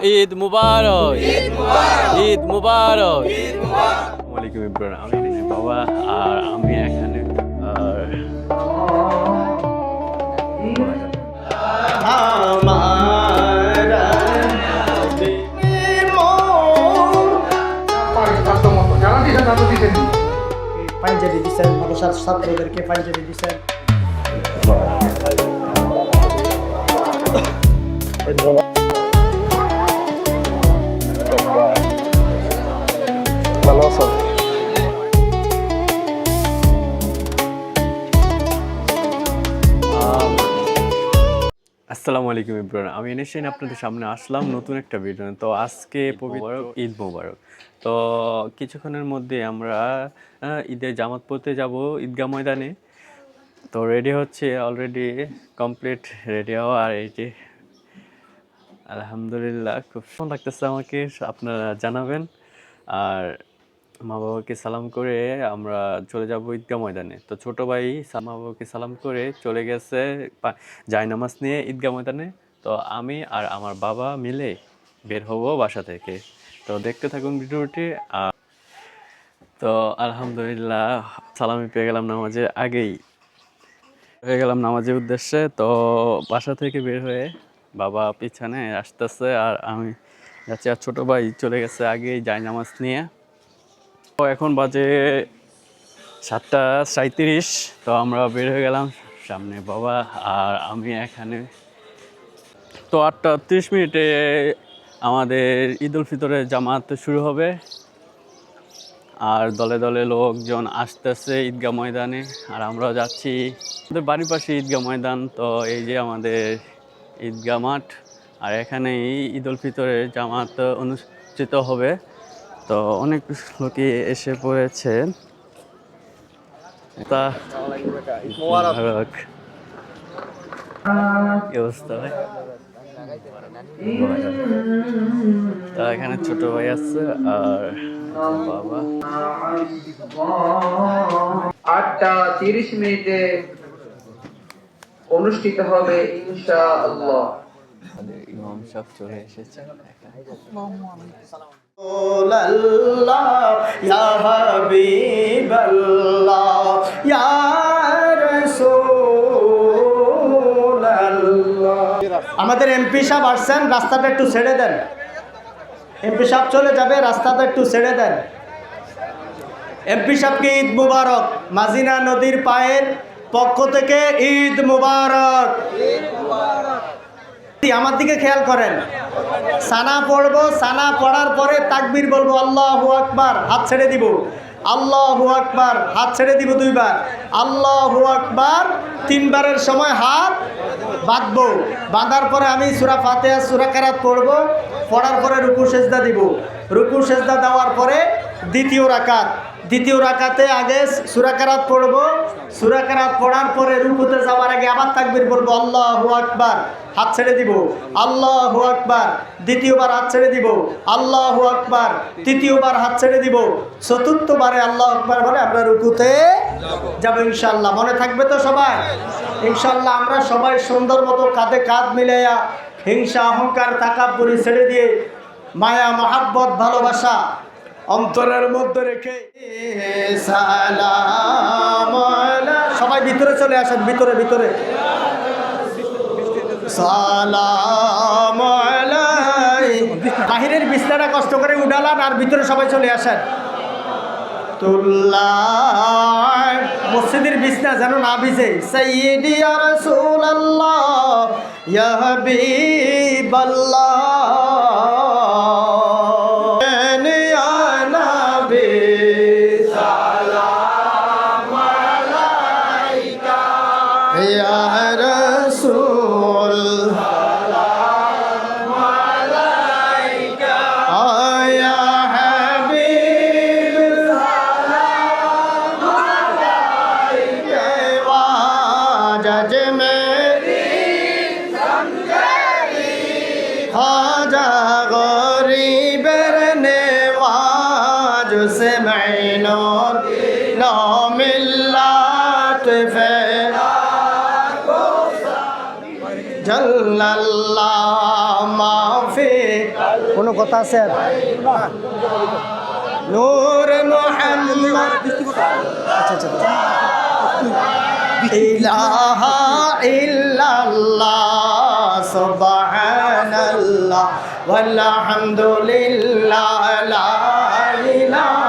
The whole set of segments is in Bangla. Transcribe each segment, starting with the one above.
ঈদ মুবারক, ঈদ মুবারক। ওয়ালাইকুম ইব্রাহিম, আমি বাবা আর আমি এখানে আর পাঞ্জাবি দিচ্ছেন, মাদ্রাসার ছাত্রদেরকে পাঞ্জাবি দিচ্ছেন। ভালো আছো? আসসালামু আলাইকুম ইব্রাহিম, আমি এনেছেন আপনাদের সামনে আসলাম নতুন একটা ভিডিও। তো আজকে পবিত্র ঈদ মোবারক। তো কিছুক্ষণের মধ্যে আমরা ঈদের জামাত পড়তে যাব ঈদগাহ ময়দানে। তো রেডি হচ্ছে, অলরেডি কমপ্লিট রেডি হওয়া। আর এই যে আলহামদুলিল্লাহ খুব সুন্দর লাগতেছে আমাকে, আপনারা জানাবেন। আর মা বাবাকে সালাম করে আমরা চলে যাব ঈদগাহ ময়দানে। তো ছোট ভাই মা বাবাকে সালাম করে চলে গেছে জায়নামাজ নিয়ে ঈদগাহ ময়দানে। তো আমি আর আমার বাবা মিলে বের হব বাসা থেকে। তো দেখতে থাকুন ভিডিওটি। তো আলহামদুলিল্লাহ সালামি পেয়ে গেলাম নামাজের আগেই, হয়ে গেলাম নামাজের উদ্দেশ্যে। তো বাসা থেকে বের হয়ে বাবা পিছনে আসতেছে আর আমি যাচ্ছি, আর ছোটো ভাই চলে গেছে আগেই জায়নামাজ নিয়ে। তো এখন বাজে 7:37। তো আমরা বের হয়ে গেলাম সামনে, বাবা আর আমি এখানে। তো 8:30 আমাদের ঈদ উল ফিতরের জামাত শুরু হবে। আর দলে দলে লোকজন আসতেছে ঈদগাহ ময়দানে, আর আমরাও যাচ্ছি। আমাদের বাড়ির পাশে ঈদগাহ ময়দান। তো এই যে আমাদের ঈদগাহ মাঠ, আর এখানেই ঈদ উল ফিতরের জামাত অনুষ্ঠিত হবে। তো অনেক লোকই এসে পড়েছে। তা মুবারক। কি অবস্থা ভাই? তা এখানে ছোট ভাই আছে আর বাবা। 8:30 অনুষ্ঠিত হবে ইনশাআল্লাহ। ইমাম সাহেব চলে এসেছে। ইয়া হাবিবাল্লাহ, ইয়া রাসূলুল্লাহ। আমাদের এমপি সাহেব আসছেন, রাস্তাটা একটু ছেড়ে দেন। এমপি সাহেব চলে যাবে, রাস্তাটা একটু ছেড়ে দেন। এমপি সাহেবকে ঈদ মুবারক। মাজিনা নদীর পায়ের পক্ষ থেকে ঈদ মুবারক। আমার দিকে খেয়াল করেন, সানা পড়বো, সানা পড়ার পরে তাকবীর বলবো, আল্লাহু আকবার, হাত ছেড়ে দিব। আল্লাহু আকবার, হাত ছেড়ে দিব 2 বার। আল্লাহু আকবার 3 বারের সময় হাত বাঁধবো। বাঁধার পরে আমি সূরা ফাতিহা, সূরা কেরাত পড়বো। পড়ার পরে রুকু সেজদা দিব। রুকু সেজদা দেওয়ার পরে দ্বিতীয় রাকাত। দ্বিতীয় রাকাতে আগে সূরা কেরাত পড়বো। সূরা কেরাত পড়ার পরে রুকুতে যাওয়ার আগে আবার তাকবীর বলবো, আল্লাহু আকবার, হাত ছেড়ে দিব। আল্লাহু আকবার, দ্বিতীয়বার হাত ছেড়ে দিব। আল্লাহু আকবার, তৃতীয়বার হাত ছেড়ে দিব। চতুর্থবারে আল্লাহু আকবার বলে আমরা রুকুতে যাব ইনশাআল্লাহ। মনে থাকবে তো সবাই? ইনশাআল্লাহ আমরা সবাই সুন্দর মতো কাঁধে কাঁধ মিলাইয়া হিংসা, অহংকার, তাকাব্বুরি ছেড়ে দিয়ে মায়া, মহাব্বত, ভালোবাসা অন্তরের মধ্যে রেখে সালাম। সবাই ভিতরে চলে আসেন, ভিতরে ভিতরে। সালাম বাহিরের বিছনাটা কষ্ট করে উঠালান, আর ভিতরে সবাই চলে আসেন। মসজিদের বিছনা যেন না ভিজে। সাইয়্যিদি ইয়া রাসূলুল্লাহ, ইয়া হাবিবাল্লাহ, খাজা কোনো কথা আছে আর? নূর মুহাম্মদ আচ্ছা আচ্ছা ইলাহা ইল্লাল্লাহ সুবহানাল্লাহ ওয়াল হামদুলিল্লাহ লা ইলাহা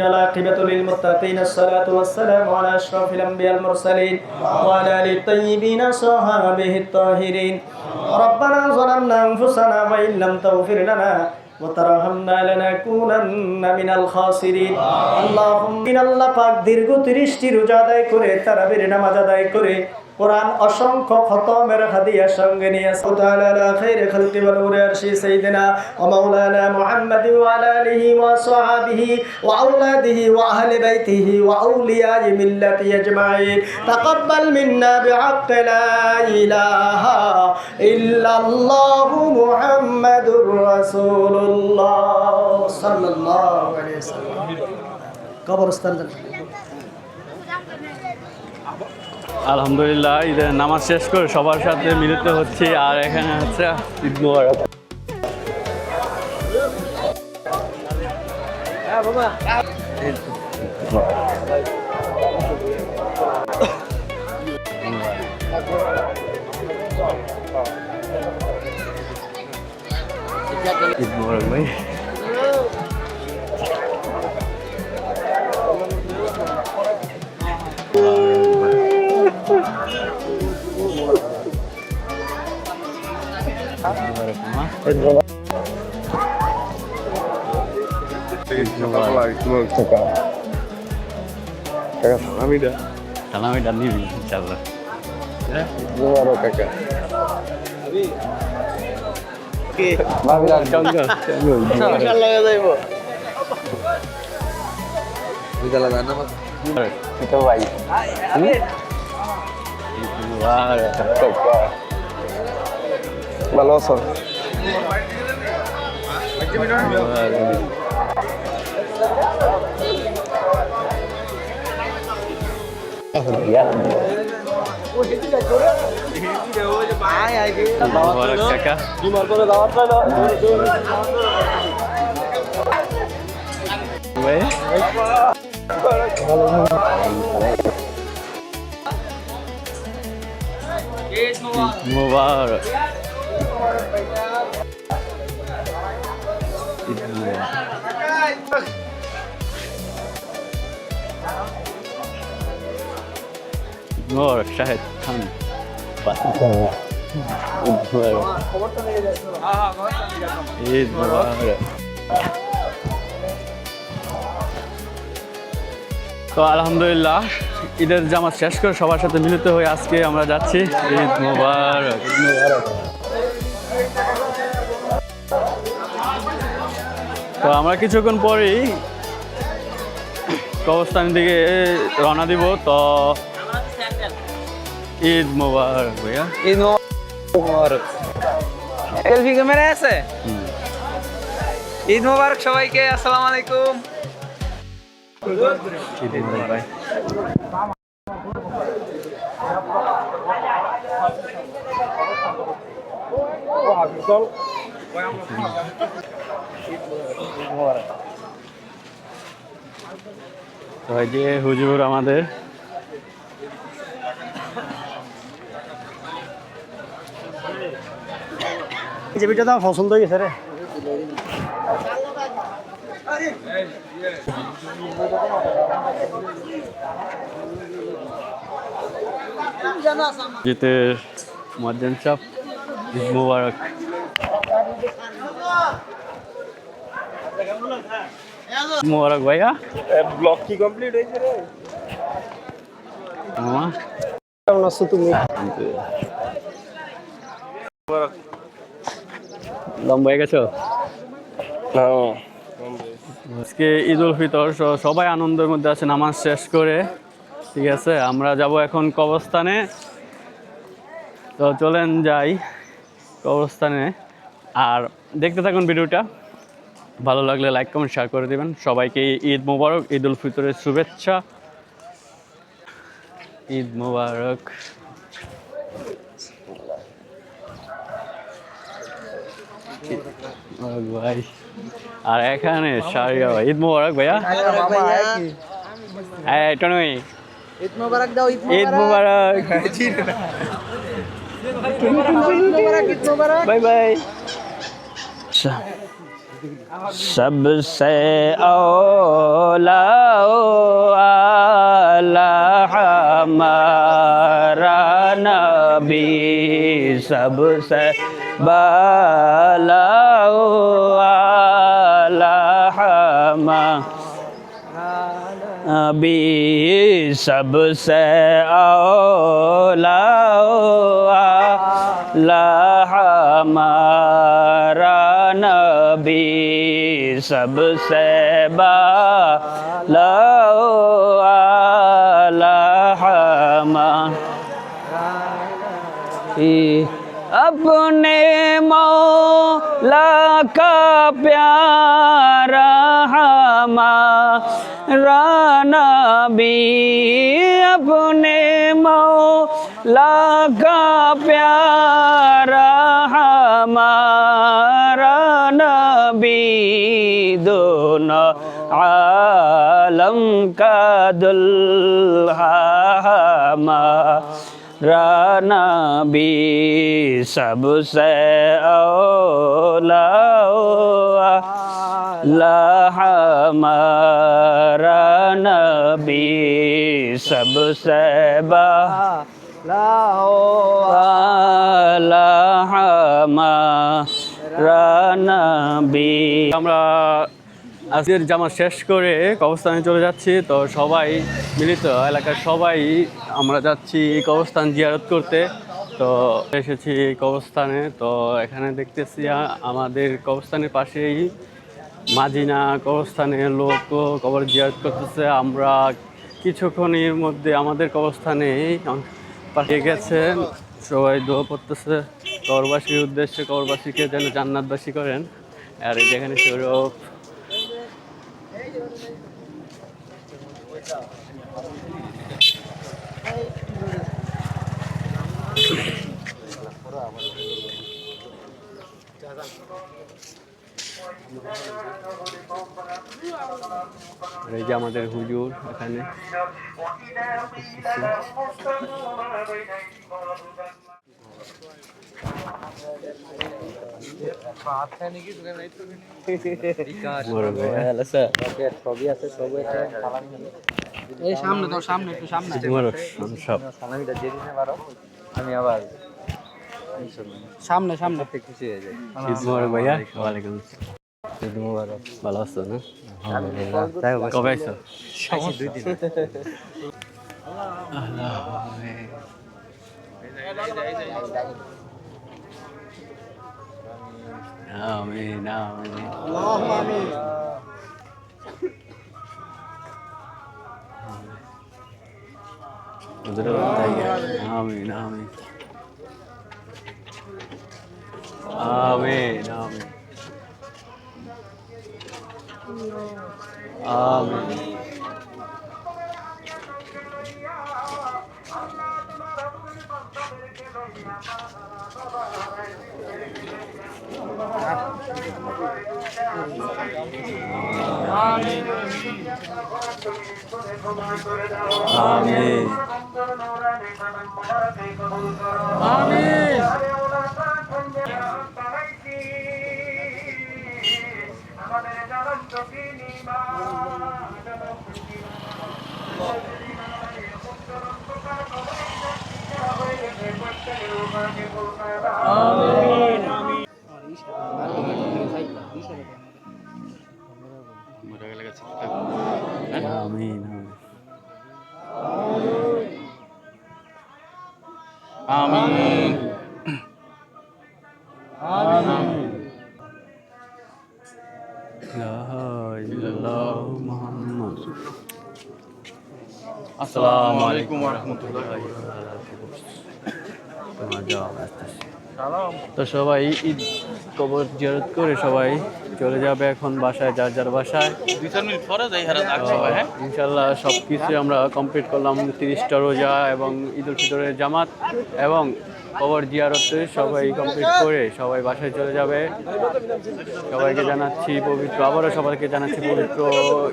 العاقبة للمتقين الصلاة والسلام على أشرف الأنبياء المرسلين وعلى آله الطيبين وصحابه الطاهرين ربنا ظلمنا أنفسنا وإن لم تغفر لنا وترحمنا لنكونن من الخاسرين اللهم إن الله পাক দীর্ঘ 30টি রোজা আদায় করে তারাবির নামাজ আদায় করে কোরআন অসংখ্য খতমের হাদিয়া সঙ্গে নিয়ে তাআলা আলা খায়রি খালকি ওয়া নূরি আরশি সাইয়্যিদিনা ওয়া মাওলানা মুহাম্মাদি ওয়া আলা আলিহি ওয়া সাহাবিহি ওয়া আওলাদিহি ওয়া আহলি বাইতিহি ওয়া আউলিয়াই মিল্লাতি আজমাইন তাকাব্বাল মিন্না বিহাক্কি লা ইলাহা ইল্লাল্লাহু মুহাম্মাদুর রাসূলুল্লাহ সাল্লাল্লাহু আলাইহি ওয়াসাল্লাম কবরস্থান আলহামদুলিল্লাহ ঈদের নামাজ শেষ করে সবার সাথে মিলিত হচ্ছি আর এখানে হচ্ছে ঈদ মোবারক। ঈদ মোবারক ভাই। সালামিটা নিবি ইনশাআল্লাহ। ভালো আছো? মুবারক। মুবারক শাহেদ খান। ঈদ মুবারক। তো আলহামদুলিল্লাহ ঈদের জামাত শেষ করে সবার সাথে মিলিত হয়ে আজকে আমরা যাচ্ছি। ঈদ মুবারক। তো আমরা কিছুক্ষণ পরেই কবরস্থানের দিকে রওনা দিব। তো ঈদ মুবারক ভাইয়া। ঈদ মুবারক। সেলফি ক্যামেরা আছে? ঈদ মুবারক সবাইকে। আসসালামু আলাইকুম। ঈদ মুবারক ভাই। তো এই যে হুজুর আমাদের যে ভিডিওটা আমার পছন্দ হয়ে গেছে রে। জিতের মুয়াজ্জিন সাহেব ঈদ মুবারক। মুবারক ভাইয়া। ব্লগ কি কমপ্লিট হয়েছে রে? মামা কেমন আছো তুমি? লম্বা হয়ে গেছো? আজকে ঈদ উল ফিতর, সবাই আনন্দের মধ্যে আছে নামাজ শেষ করে। ঠিক আছে, আমরা যাব এখন কবরস্থানে। তো চলেন যাই কবরস্থানে। আর দেখতে থাকুন ভিডিওটা। ভালো লাগলে লাইক কমেন্ট শেয়ার করে দেবেন। সবাইকে ঈদ মোবারক, ঈদ উল ফিতরের শুভেচ্ছা। ঈদ মোবারক। মোবারক ভাই। আর এখানে শাহরিয়া ভাই, ঈদ মোবারক ভাইয়া। এই টনুই, ঈদ মোবারক দাও, ঈদ ঈদ মোবারক। Bye bye. सबसे औला आला हमारा नबी, सबसे बाला आला हमारा नबी, सबसे औला आला हमारा नबी, सबसे बाला आला हमारा, अपने मौला का प्यारा हमारा नबी, अपने मौला का प्यारा हमारा नबी, दोनों आलम का दुल्हा हमारा नबी, सबसे औला आला हमारा नबी, सबसे बाला आला हमारा नबी। আমরা আজকের জামাত শেষ করে কবরস্থানে চলে যাচ্ছি। তো সবাই মিলিত এলাকার সবাই আমরা যাচ্ছি এই কবরস্থান জিয়ারত করতে। তো এসেছি এই কবরস্থানে। তো এখানে দেখতেছি আমাদের কবরস্থানের পাশেই মাজিনা কবরস্থানের লোক কবর জিয়ারত করতেছে। আমরা কিছুক্ষণের মধ্যে আমাদের কবরস্থানে পাঠিয়ে গেছেন, সবাই দোয়া পড়তেছে কবরবাসীর উদ্দেশ্যে, কবরবাসীকে যেন জান্নাতবাসী করেন। আর এই যেখানে সৌরভ, এই যে আমাদের হুজুর এখানে। এই সামনে দাও, সামনে একটু সামনে। আমি আবার সামনে সামনে খুশি হয়ে যাই। ঈদ মোবারক ভাইয়া। ওয়ালাইকুম আসসালাম। ঈদ মোবারক। ভালো আছো না? আলহামদুলিল্লাহ। কবে আইছো? 2 দিন। আমিন আমিন। আল্লাহুম্মা আমিন। আমিন আমিন আমিন আমিন আমিন। আমিন আমিন আমিন। আসসালামু আলাইকুম ওয়া রাহমাতুল্লাহি ওয়া বারাকাতুহু। তো সবাই ঈদ কবর জিয়ারত করে সবাই চলে যাবে এখন বাসায়, যার যার বাসায়। 2-4 মিনিট পরে যাই হারা থাকছে ভাই। হ্যাঁ ইনশাল্লাহ সব কিছু আমরা কমপ্লিট করলাম। 30টা রোজা এবং ঈদ উল ফিতরের জামাত এবং কবর জিয়ারতে সবাই কমপ্লিট করে সবাই বাসায় চলে যাবে। সবাইকে জানাচ্ছি আবারও সবাইকে জানাচ্ছি পবিত্র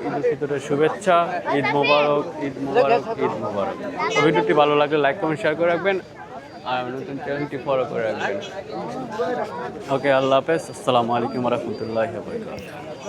ঈদ উল ফিতরের শুভেচ্ছা। ঈদ মোবারক, ঈদ মোবারক, ঈদ মোবারক। তো ভিডিওটি ভালো লাগলে লাইক কমেন্ট শেয়ার করে রাখবেন আর নতুন চ্যানেলটি ফলো করে রাখবেন। ওকে, আল্লাহ হাফেজ, আসসালামু আলাইকুম ওয়া রাহমাতুল্লাহি ওয়া বারাকাতুহু।